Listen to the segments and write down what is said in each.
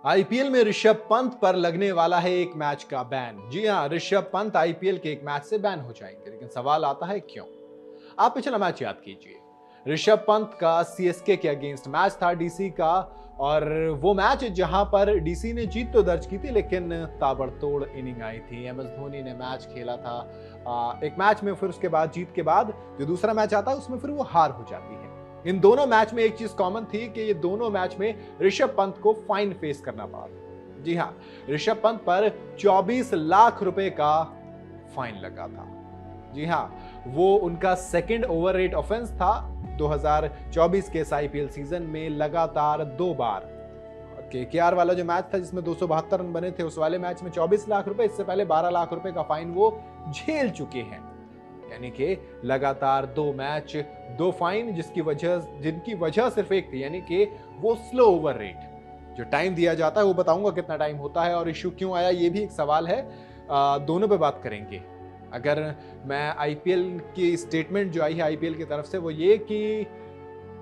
IPL में ऋषभ पंत पर लगने वाला है एक मैच का बैन। जी हां, ऋषभ पंत आईपीएल के एक मैच से बैन हो जाएंगे, लेकिन सवाल आता है क्यों। आप पिछला मैच याद कीजिए। ऋषभ पंत का सीएसके के अगेंस्ट मैच था डीसी का, और वो मैच जहां पर डीसी ने जीत तो दर्ज की थी, लेकिन ताबड़तोड़ इनिंग आई थी। एम एस धोनी ने मैच खेला था एक मैच में, फिर उसके बाद जीत के बाद जो दूसरा मैच आता है उसमें फिर वो हार हो जाती है। इन दोनों मैच में एक चीज कॉमन थी कि ये दोनों मैच में ऋषभ पंत को फाइन फेस करना पड़ा। जी हां, ऋषभ पंत पर 24 लाख रुपए का फाइन लगा था। जी हां, वो उनका सेकंड ओवर रेट ऑफेंस था 2024 के आईपीएल सीजन में। लगातार 2 बार केकेआर वाला जो मैच था जिसमें 272 रन बने थे, उस वाले मैच में 24 लाख रुपए, इससे पहले 12 लाख रुपए का फाइन वो झेल चुके हैं। यानी कि लगातार 2 मैच 2 फाइन, जिनकी वजह सिर्फ एक थी, यानी कि वो स्लो ओवर रेट जो टाइम दिया जाता है, वो बताऊंगा कितना टाइम होता है और इश्यू क्यों आया, ये भी एक सवाल है। दोनों पे बात करेंगे। अगर मैं आईपीएल की स्टेटमेंट जो आई है आईपीएल की तरफ से, वो ये कि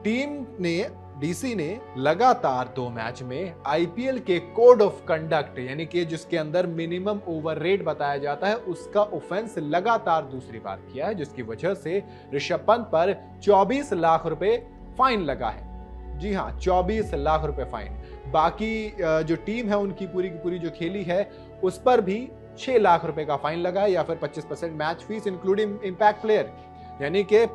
टीम ने, डीसी ने लगातार 2 मैच में आईपीएल के कोड ऑफ कंडक्ट, यानी कि जिसके अंदर मिनिमम ओवर रेट बताया जाता है, उसका ऑफेंस लगातार दूसरी बार किया है, जिसकी वजह से ऋषभ पंत पर 24 लाख रुपए फाइन लगा है। जी हां, 24 लाख रुपए फाइन। बाकी जो टीम है उनकी पूरी की पूरी जो खेली है, उस पर भी 6 लाख रुपए का फाइन लगा है, या फिर 25% match fees including impact player. यानी कि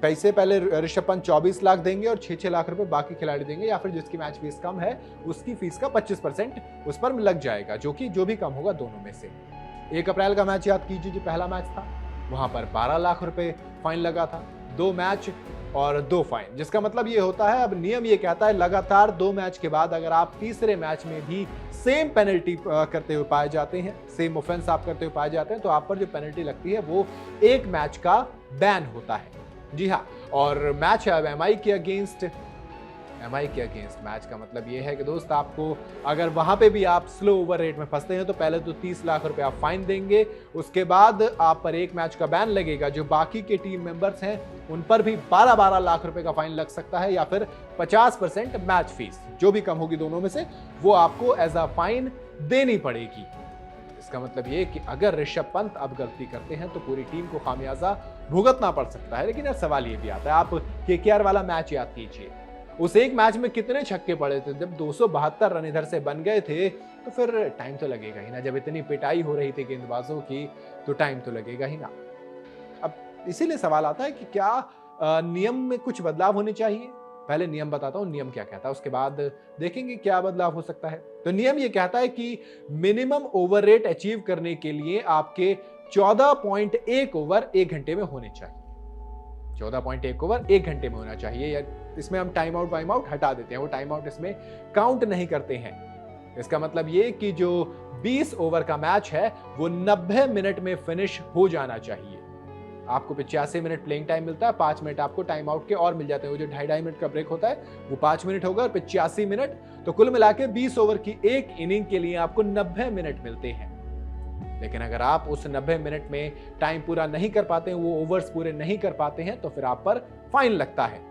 पैसे पहले ऋषभ पंत 24 लाख देंगे और 6-6 लाख रुपए बाकी खिलाड़ी देंगे, या फिर जिसकी मैच फीस कम है उसकी फीस का 25% उस पर लग जाएगा, जो भी कम होगा दोनों में से। 1 अप्रैल का मैच याद कीजिए, जो पहला मैच था, वहां पर 12 लाख रुपए फाइन लगा था। 2 मैच और 2 फाइन, जिसका मतलब ये होता है, अब नियम ये कहता है लगातार 2 मैच के बाद अगर आप तीसरे मैच में भी सेम पेनल्टी करते हुए पाए जाते हैं, सेम ऑफेंस आप करते हुए पाए जाते हैं, तो आप पर जो पेनल्टी लगती है वो 1 मैच का बैन होता है। जी हाँ, और मैच है अब एमआई के अगेंस्ट। एमआई के अगेंस्ट मैच का मतलब ये है कि दोस्त, आपको अगर वहां पे भी आप स्लो ओवर रेट में फंसते हैं तो पहले तो 30 लाख रुपए आप फाइन देंगे, उसके बाद आप पर 1 मैच का बैन लगेगा। जो बाकी के टीम मेंबर्स हैं उन पर भी 12-12 लाख रुपए का फाइन लग सकता है, या फिर 50% मैच फीस, जो भी कम होगी दोनों में से, वो आपको एज अ फाइन देनी पड़ेगी। इसका मतलब ये कि अगर ऋषभ पंत अब गलती करते हैं तो पूरी टीम को खामियाजा भुगतना पड़ सकता है। लेकिन यार सवाल ये भी आता है, आप केकेआर वाला मैच याद कीजिए, उस एक मैच में कितने छक्के पड़े थे। जब 272 रन इधर से बन गए थे तो फिर टाइम तो लगेगा ही ना। जब इतनी पिटाई हो रही थी गेंदबाजों की तो टाइम तो लगेगा ही ना। अब इसीलिए सवाल आता है कि क्या नियम में कुछ बदलाव होने चाहिए। पहले नियम बताता हूं नियम क्या कहता है, उसके बाद देखेंगे क्या बदलाव हो सकता है। तो नियम ये कहता है कि मिनिमम ओवर रेट अचीव करने के लिए आपके 14.1 ओवर 1 घंटे में होने चाहिए। 14.1 ओवर 1 घंटे में होना चाहिए। या इसमें हम टाइम आउट वाइम आउट हटा देते हैं, वो टाइम आउट इसमें काउंट नहीं करते हैं। इसका मतलब ये कि जो 20 ओवर का मैच है वो 90 मिनट में फिनिश हो जाना चाहिए। आपको 85 मिनट प्लेइंग टाइम मिलता है, 5 मिनट आपको टाइम आउट के और मिल जाते हैं। वो जो 2.5 मिनट का ब्रेक होता है वो 5 मिनट होगा, और 85 मिनट, तो कुल मिला के 20 ओवर की एक इनिंग के लिए आपको 90 मिनट मिलते हैं। लेकिन अगर आप उस 90 मिनट में टाइम पूरा नहीं कर पाते हैं, वो ओवर्स पूरे नहीं कर पाते हैं, तो फिर आप पर फाइन लगता है।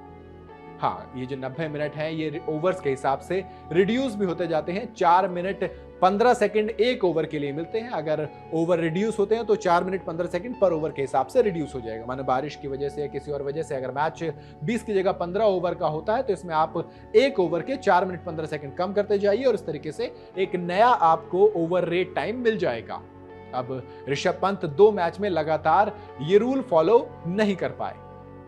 हाँ, ये जो 90 मिनट हैं ये ओवर्स के हिसाब से रिड्यूस भी होते जाते हैं। 4 मिनट 15 सेकंड एक ओवर के लिए मिलते हैं। अगर ओवर रिड्यूस होते हैं तो 4 मिनट 15 सेकंड पर ओवर के हिसाब से रिड्यूस हो जाएगा। माने बारिश की वजह से या किसी और वजह से अगर मैच 20 की जगह 15 ओवर का होता है तो इसमें आप एक ओवर के 4 मिनट 15 सेकंड कम करते जाइए, और इस तरीके से एक नया आपको ओवर रेट टाइम मिल जाएगा। अब ऋषभ पंत 2 मैच में लगातार ये रूल फॉलो नहीं कर पाए,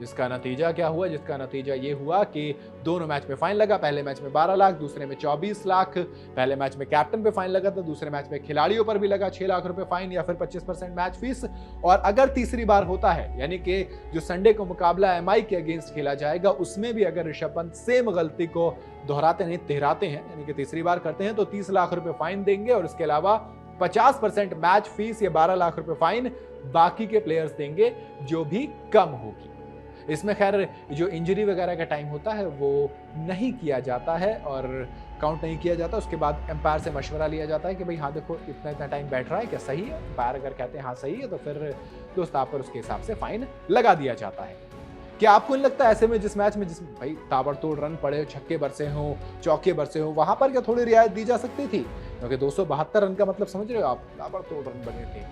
जिसका नतीजा क्या हुआ? जिसका नतीजा ये हुआ कि दोनों मैच में फाइन लगा। पहले मैच में 12 लाख, दूसरे में 24 लाख। पहले मैच में कैप्टन पे फाइन लगा था, दूसरे मैच में खिलाड़ियों पर भी लगा 6 लाख रुपए फाइन, या फिर 25% मैच फीस। और अगर तीसरी बार होता है, यानी कि जो संडे को मुकाबला एमआई के अगेंस्ट खेला जाएगा, उसमें भी अगर ऋषभ पंत सेम गलती को दोहराते नहीं, तिहराते हैं, यानी कि तीसरी बार करते हैं, तो 30 लाख रुपए फाइन देंगे, और इसके अलावा 50% मैच फीस या 12 लाख रुपए फाइन बाकी के प्लेयर्स देंगे, जो भी कम होगी। इसमें खैर जो इंजरी वगैरह का टाइम होता है वो नहीं किया जाता है और काउंट नहीं किया जाता। उसके बाद एम्पायर से मशवरा लिया जाता है कि भाई हाँ देखो इतना इतना टाइम बैठ रहा है, क्या सही है? एम्पायर अगर कहते हैं हाँ सही है, तो फिर दोस्त आप पर उसके हिसाब से फाइन लगा दिया जाता है। क्या आपको नहीं लगता ऐसे में जिस मैच में जिस भाई ताबड़तोड़ रन पड़े, छक्के बरसे हों, चौके बरसे हों, वहां पर क्या थोड़ी रियायत दी जा सकती थी? क्योंकि 272 रन का मतलब समझ रहे हो आप, ताबड़तोड़ रन बने थे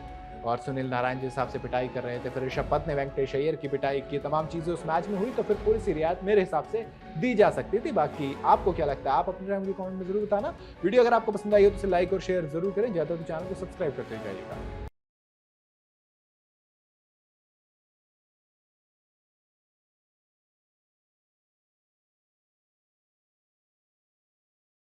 और सुनील नारायण जिस हिसाब से पिटाई कर रहे थे, फिर ऋषभ पंत ने वेंकटेश अय्यर की पिटाई की, तमाम चीजें उस मैच में हुई, तो फिर थोड़ी सी रियायत मेरे हिसाब से दी जा सकती थी। बाकी आपको क्या लगता है, आप अपने राय मुझे कमेंट में जरूर बताना। वीडियो अगर आपको पसंद आई हो तो इसे लाइक और शेयर जरूर करें, ज्यादा तो चैनल को सब्सक्राइब करते जाइएगा।